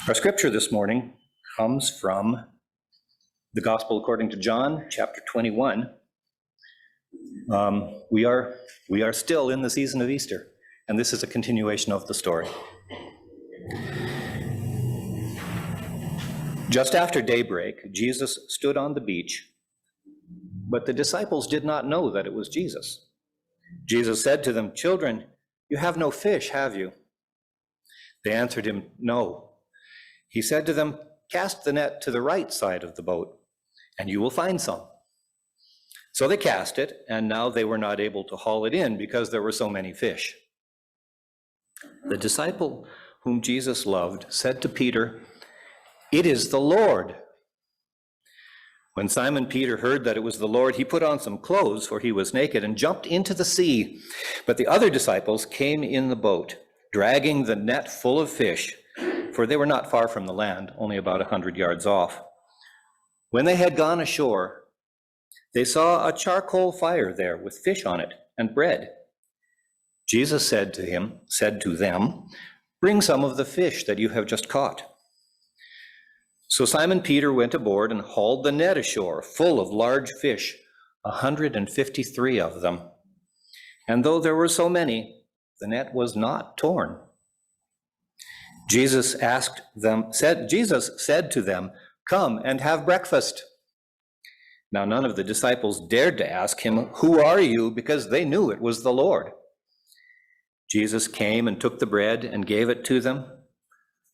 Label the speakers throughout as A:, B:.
A: Our scripture this morning comes from the Gospel according to John, chapter 21. We are still in the season of Easter, and this is a continuation of the story. Just after daybreak, Jesus stood on the beach, but the disciples did not know that it was Jesus. Jesus said to them, "Children, you have no fish, have you?" They answered him, "No." He said to them, "Cast the net to the right side of the boat, and you will find some." So they cast it, and now they were not able to haul it in because there were so many fish. The disciple whom Jesus loved said to Peter, "It is the Lord." When Simon Peter heard that it was the Lord, he put on some clothes, for he was naked, and jumped into the sea. But the other disciples came in the boat, dragging the net full of fish, for they were not far from the land, only about 100 yards off. When they had gone ashore, they saw a charcoal fire there with fish on it and bread. Jesus said to them, "Bring some of the fish that you have just caught." So Simon Peter went aboard and hauled the net ashore, full of large fish, 153 of them. And though there were so many, the net was not torn. Jesus said to them, "Come and have breakfast." Now none of the disciples dared to ask him, "Who are you?" because they knew it was the Lord. Jesus came and took the bread and gave it to them,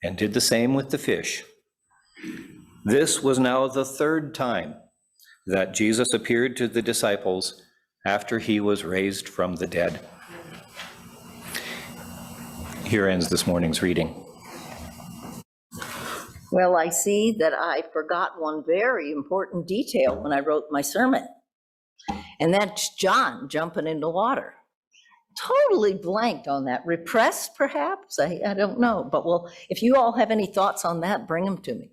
A: and did the same with the fish. This was now the third time that Jesus appeared to the disciples after he was raised from the dead. Here ends this morning's reading.
B: Well, I see that I forgot one very important detail when I wrote my sermon, and that's John jumping into water. Totally blanked on that. Repressed, perhaps? I don't know. But well, if you all have any thoughts on that, bring them to me.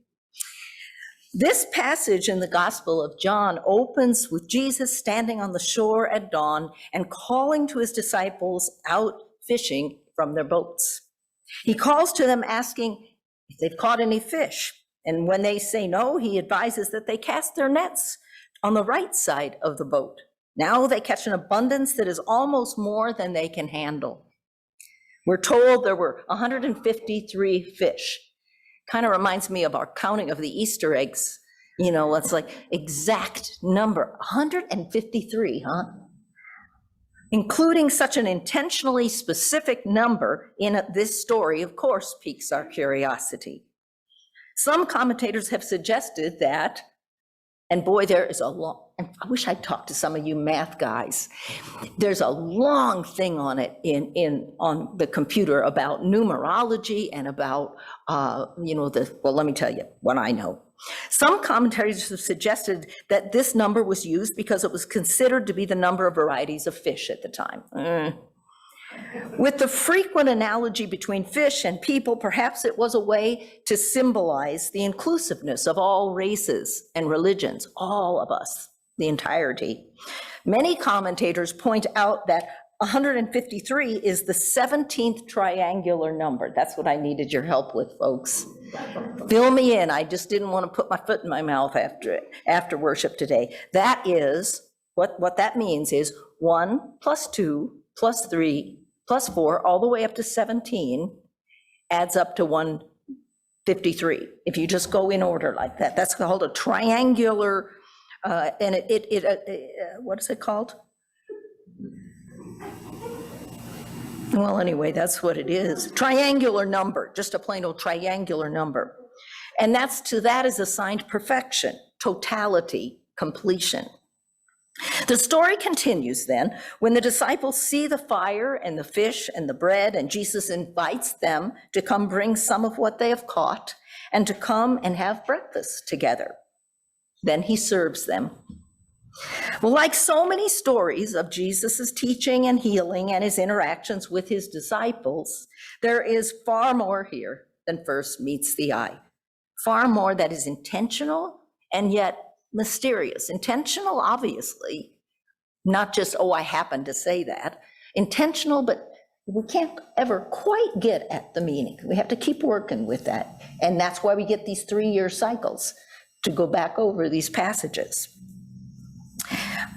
B: This passage in the Gospel of John opens with Jesus standing on the shore at dawn and calling to his disciples out fishing from their boats. He calls to them asking if they've caught any fish. And when they say no, he advises that they cast their nets on the right side of the boat. Now they catch an abundance that is almost more than they can handle. We're told there were 153 fish. Kind of reminds me of our counting of the Easter eggs. You know, it's like exact number, 153, huh? Including such an intentionally specific number in this story, of course, piques our curiosity. Some commentators have suggested that, and boy, there is a long, and I wish I'd talked to some of you math guys. There's a long thing on it on the computer about numerology and about, well, let me tell you what I know. Some commentators have suggested that this number was used because it was considered to be the number of varieties of fish at the time. With the frequent analogy between fish and people, perhaps it was a way to symbolize the inclusiveness of all races and religions, all of us, the entirety. Many commentators point out that 153 is the 17th triangular number. That's what I needed your help with, folks. Fill me in. I just didn't want to put my foot in my mouth after worship today. That is, what that means is 1 plus 2 plus 3 plus 4, all the way up to 17, adds up to 153. If you just go in order like that, that's called a triangular, and what is it called? Well, anyway, that's what it is. Triangular number, just a plain old triangular number. And to that is assigned perfection, totality, completion. The story continues then when the disciples see the fire and the fish and the bread, and Jesus invites them to come bring some of what they have caught and to come and have breakfast together. Then he serves them. Well, like so many stories of Jesus's teaching and healing and his interactions with his disciples, there is far more here than first meets the eye. Far more that is intentional and yet mysterious. Intentional, obviously, not just, oh, I happened to say that. Intentional, but we can't ever quite get at the meaning. We have to keep working with that. And that's why we get these 3-year cycles to go back over these passages.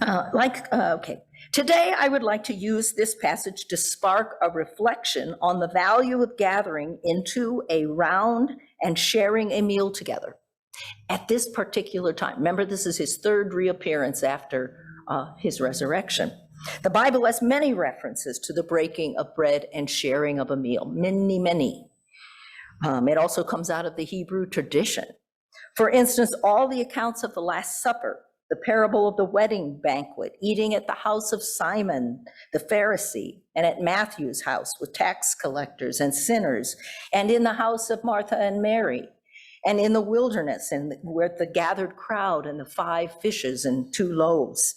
B: Okay. Today, I would like to use this passage to spark a reflection on the value of gathering into a round and sharing a meal together at this particular time. Remember, this is his third reappearance after his resurrection. The Bible has many references to the breaking of bread and sharing of a meal, many. It also comes out of the Hebrew tradition. For instance, all the accounts of the Last Supper, the parable of the wedding banquet, eating at the house of Simon the Pharisee, and at Matthew's house with tax collectors and sinners, and in the house of Martha and Mary, and in the wilderness, and where the gathered crowd and the 5 fishes and 2 loaves.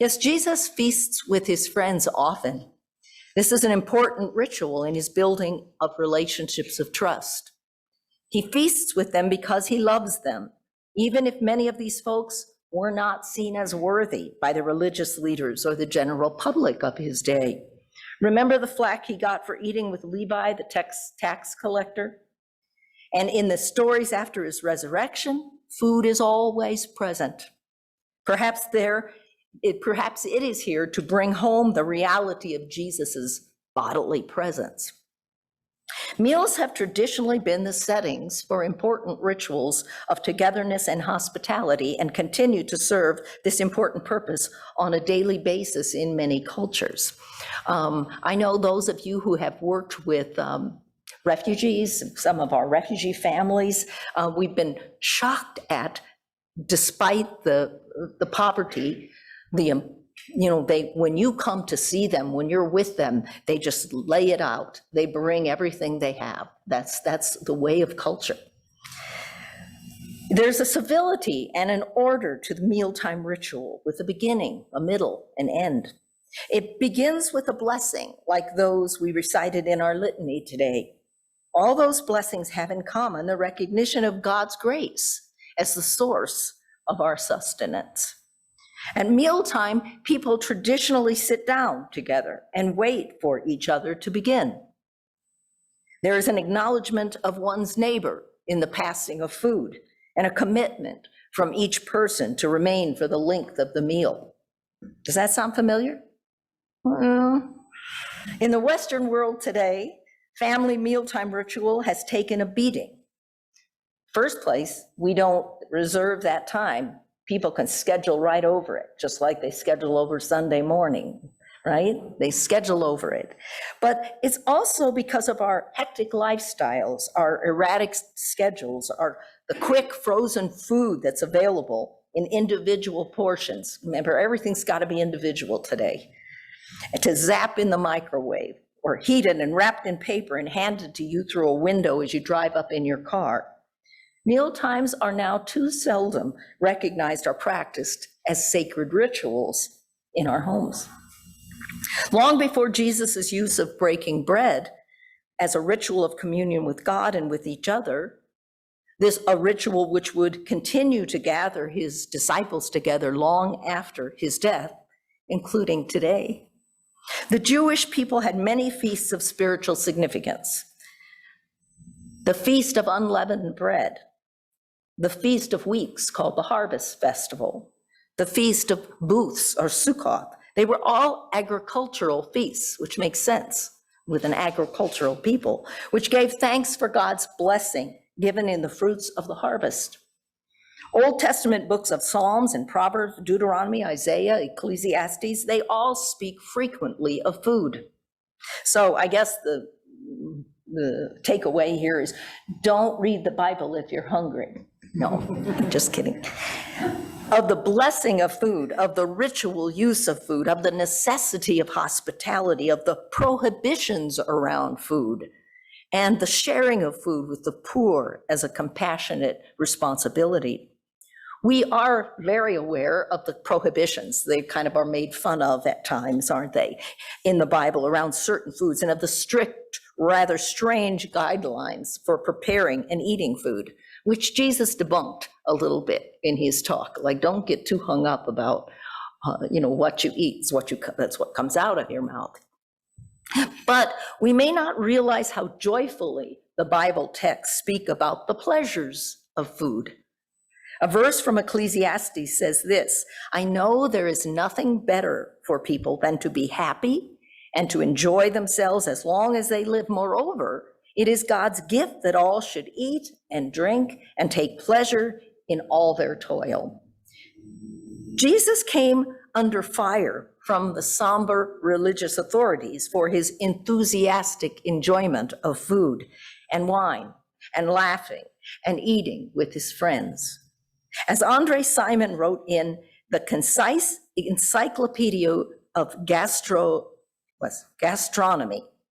B: Yes, Jesus feasts with his friends often. This is an important ritual in his building of relationships of trust. He feasts with them because he loves them, even if many of these folks were not seen as worthy by the religious leaders or the general public of his day. Remember the flack he got for eating with Levi, the tax collector? And in the stories after his resurrection, food is always present. Perhaps it is here to bring home the reality of Jesus's bodily presence. Meals have traditionally been the settings for important rituals of togetherness and hospitality and continue to serve this important purpose on a daily basis in many cultures. I know those of you who have worked with refugees, some of our refugee families, we've been shocked at, despite the poverty, when you come to see them, when you're with them, they just lay it out. They bring everything they have. That's the way of culture. There's a civility and an order to the mealtime ritual with a beginning, a middle, an end. It begins with a blessing like those we recited in our litany today. All those blessings have in common the recognition of God's grace as the source of our sustenance. At mealtime, people traditionally sit down together and wait for each other to begin. There is an acknowledgement of one's neighbor in the passing of food and a commitment from each person to remain for the length of the meal. Does that sound familiar? In the Western world today, family mealtime ritual has taken a beating. First place, we don't reserve that time. People can schedule right over it, just like they schedule over Sunday morning, right? They schedule over it. But it's also because of our hectic lifestyles, our erratic schedules, the quick frozen food that's available in individual portions. Remember, everything's got to be individual today. And to zap in the microwave, or heated and wrapped in paper and handed to you through a window as you drive up in your car. Meal times are now too seldom recognized or practiced as sacred rituals in our homes. Long before Jesus' use of breaking bread as a ritual of communion with God and with each other, a ritual which would continue to gather his disciples together long after his death, including today. The Jewish people had many feasts of spiritual significance. The Feast of Unleavened Bread, the Feast of Weeks called the Harvest Festival, the Feast of Booths or Sukkoth. They were all agricultural feasts, which makes sense with an agricultural people, which gave thanks for God's blessing given in the fruits of the harvest. Old Testament books of Psalms and Proverbs, Deuteronomy, Isaiah, Ecclesiastes, they all speak frequently of food. So I guess the takeaway here is don't read the Bible if you're hungry. No, just kidding. Of the blessing of food, of the ritual use of food, of the necessity of hospitality, of the prohibitions around food, and the sharing of food with the poor as a compassionate responsibility. We are very aware of the prohibitions. They kind of are made fun of at times, aren't they, in the Bible around certain foods, and of the strict, rather strange guidelines for preparing and eating food, which Jesus debunked a little bit in his talk. Like, don't get too hung up about, what you eat, that's what comes out of your mouth. But we may not realize how joyfully the Bible texts speak about the pleasures of food. A verse from Ecclesiastes says this: I know there is nothing better for people than to be happy and to enjoy themselves as long as they live. Moreover, it is God's gift that all should eat and drink and take pleasure in all their toil. Jesus came under fire from the somber religious authorities for his enthusiastic enjoyment of food and wine and laughing and eating with his friends. As Andre Simon wrote in the concise encyclopedia of gastronomy,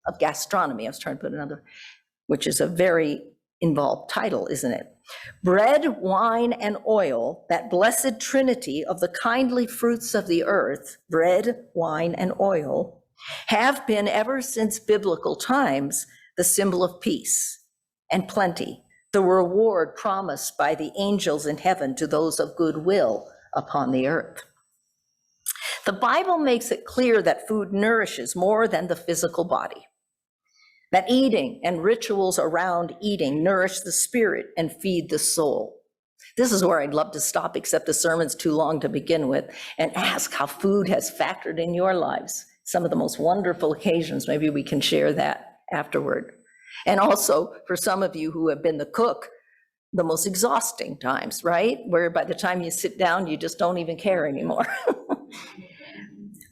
B: I was trying to put another, which is a very involved title, isn't it? Bread, wine, and oil, that blessed trinity of the kindly fruits of the earth, bread, wine, and oil, have been ever since biblical times the symbol of peace and plenty, the reward promised by the angels in heaven to those of goodwill upon the earth. The Bible makes it clear that food nourishes more than the physical body, that eating and rituals around eating nourish the spirit and feed the soul. This is where I'd love to stop, except the sermon's too long to begin with, and ask how food has factored in your lives. Some of the most wonderful occasions, maybe we can share that afterward. And also, for some of you who have been the cook, the most exhausting times, right? Where by the time you sit down, you just don't even care anymore.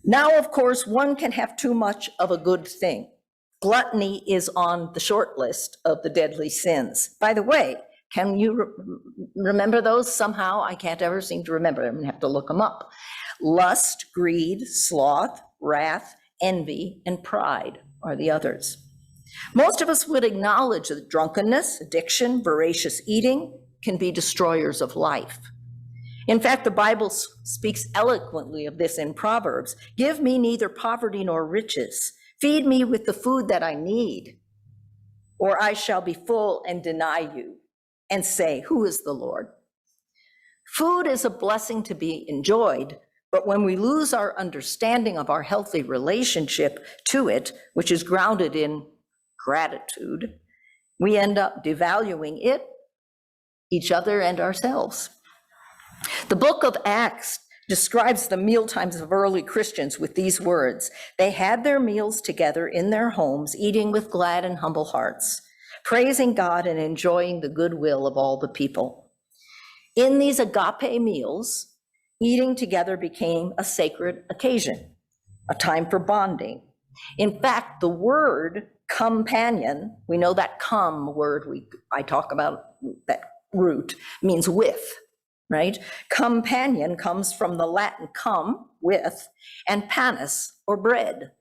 B: Now, of course, one can have too much of a good thing. Gluttony is on the short list of the deadly sins. By the way, can you remember those somehow? I can't ever seem to remember them. I'm gonna have to look them up. Lust, greed, sloth, wrath, envy, and pride are the others. Most of us would acknowledge that drunkenness, addiction, voracious eating can be destroyers of life. In fact, the Bible speaks eloquently of this in Proverbs. Give me neither poverty nor riches. Feed me with the food that I need, or I shall be full and deny you and say, who is the Lord? Food is a blessing to be enjoyed, but when we lose our understanding of our healthy relationship to it, which is grounded in gratitude, we end up devaluing it, each other, and ourselves. The book of Acts describes the meal times of early Christians with these words: they had their meals together in their homes, eating with glad and humble hearts, praising God and enjoying the goodwill of all the people. In these agape meals, eating together became a sacred occasion, a time for bonding. In fact, the word companion, we know that come word I talk about, that root means with, right? Companion comes from the Latin cum, with, and panis, or bread.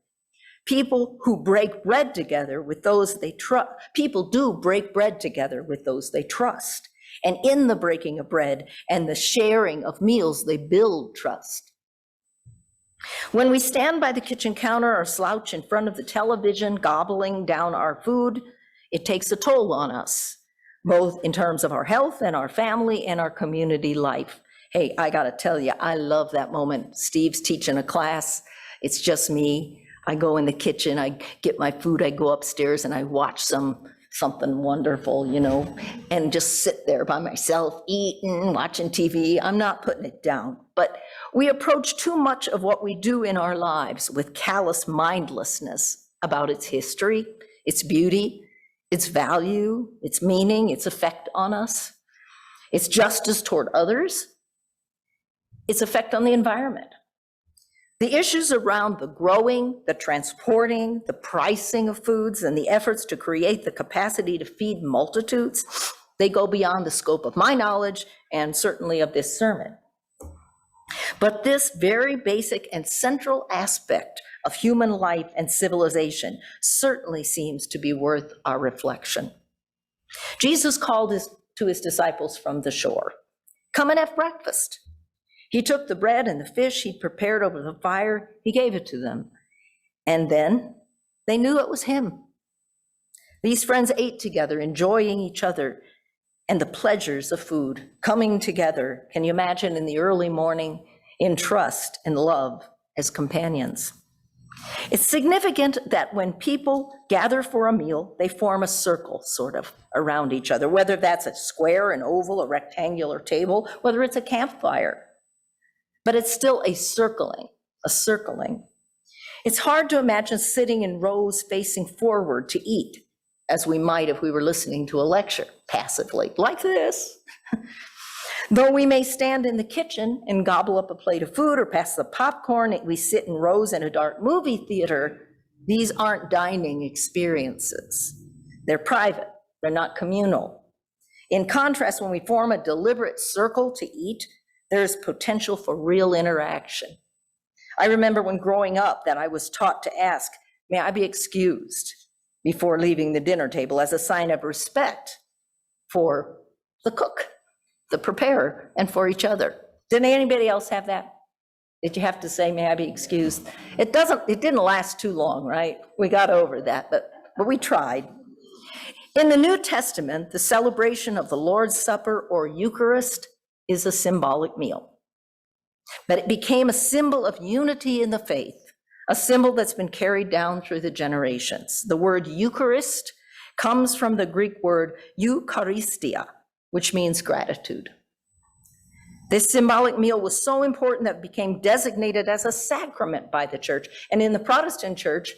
B: People who break bread together with those they trust, people do break bread together with those they trust. And in the breaking of bread and the sharing of meals, they build trust. When we stand by the kitchen counter or slouch in front of the television, gobbling down our food, it takes a toll on us, both in terms of our health and our family and our community life. Hey, I gotta tell you, I love that moment. Steve's teaching a class, it's just me. I go in the kitchen, I get my food, I go upstairs and I watch something wonderful, and just sit there by myself, eating, watching TV. I'm not putting it down, but we approach too much of what we do in our lives with callous mindlessness about its history, its beauty, its value, its meaning, its effect on us, its justice toward others, its effect on the environment. The issues around the growing, the transporting, the pricing of foods, and the efforts to create the capacity to feed multitudes, they go beyond the scope of my knowledge and certainly of this sermon. But this very basic and central aspect of human life and civilization certainly seems to be worth our reflection. Jesus called to his disciples from the shore, "Come and have breakfast." He took the bread and the fish he'd prepared over the fire, he gave it to them, and then they knew it was him. These friends ate together, enjoying each other and the pleasures of food, coming together, can you imagine, in the early morning, in trust and love as companions. It's significant that when people gather for a meal, they form a circle, sort of, around each other, whether that's a square, an oval, a rectangular table, whether it's a campfire. But it's still a circling. It's hard to imagine sitting in rows facing forward to eat, as we might if we were listening to a lecture, passively, like this. Though we may stand in the kitchen and gobble up a plate of food or pass the popcorn, we sit in rows in a dark movie theater, these aren't dining experiences. They're private, they're not communal. In contrast, when we form a deliberate circle to eat, there's potential for real interaction. I remember when growing up that I was taught to ask, may I be excused before leaving the dinner table as a sign of respect for the cook, the preparer, and for each other. Didn't anybody else have that? Did you have to say, may I be excused? It didn't last too long, right? We got over that, but we tried. In the New Testament, the celebration of the Lord's Supper or Eucharist is a symbolic meal. But it became a symbol of unity in the faith, a symbol that's been carried down through the generations. The word Eucharist comes from the Greek word Eucharistia, which means gratitude. This symbolic meal was so important that it became designated as a sacrament by the church. And in the Protestant church,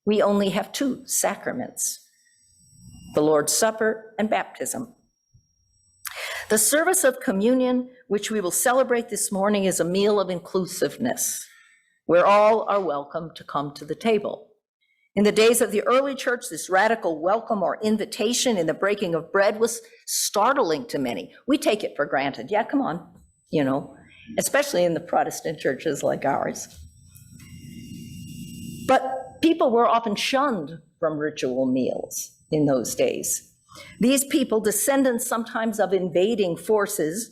B: we only have two sacraments, the Lord's Supper and baptism. The service of communion, which we will celebrate this morning, is a meal of inclusiveness, where all are welcome to come to the table. In the days of the early church, this radical welcome or invitation in the breaking of bread was startling to many. We take it for granted. Yeah, come on, especially in the Protestant churches like ours. But people were often shunned from ritual meals in those days. These people, descendants sometimes of invading forces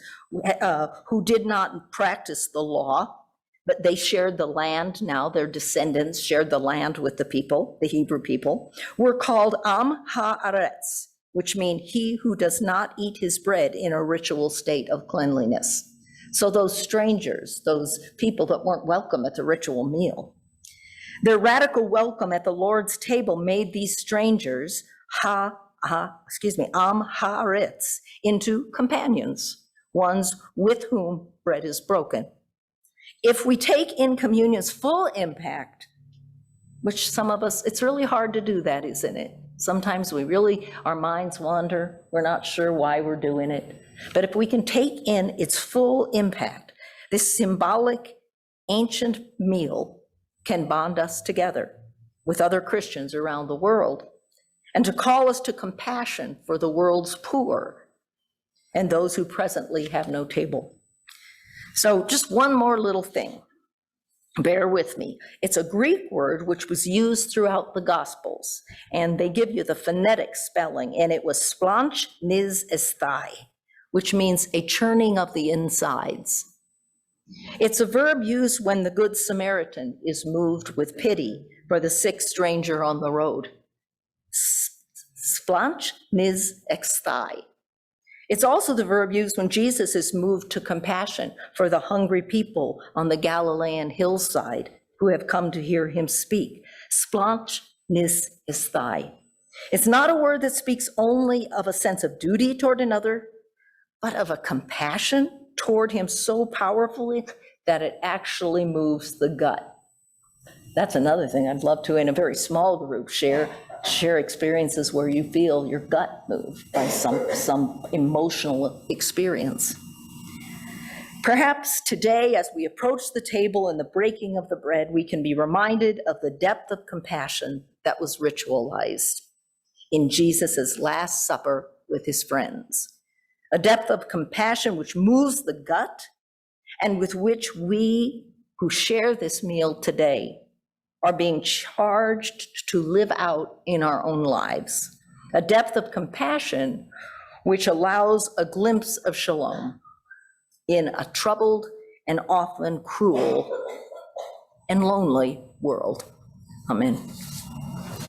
B: who did not practice the law, but they shared the land. Now their descendants shared the land with the people, the Hebrew people, were called Am Haaretz, which means he who does not eat his bread in a ritual state of cleanliness. So those strangers, those people that weren't welcome at the ritual meal, their radical welcome at the Lord's table made these strangers, Am Haaretz, into companions, ones with whom bread is broken. If we take in communion's full impact, which some of us, it's really hard to do that, isn't it? Sometimes our minds wander, we're not sure why we're doing it. But if we can take in its full impact, this symbolic ancient meal can bond us together with other Christians around the world and to call us to compassion for the world's poor and those who presently have no table. So just one more little thing, bear with me. It's a Greek word which was used throughout the Gospels, and they give you the phonetic spelling, and it was splanch nis esthai, which means a churning of the insides. It's a verb used when the Good Samaritan is moved with pity for the sick stranger on the road. Splanch nis esthai. It's also the verb used when Jesus is moved to compassion for the hungry people on the Galilean hillside who have come to hear him speak. Splanch nis esthai. It's not a word that speaks only of a sense of duty toward another, but of a compassion toward him so powerfully that it actually moves the gut. That's another thing I'd love to, in a very small group, share experiences where you feel your gut moved by some emotional experience. Perhaps today, as we approach the table and the breaking of the bread, we can be reminded of the depth of compassion that was ritualized in Jesus's Last Supper with his friends. A depth of compassion which moves the gut and with which we who share this meal today are being charged to live out in our own lives. A depth of compassion which allows a glimpse of shalom in a troubled and often cruel and lonely world. Amen.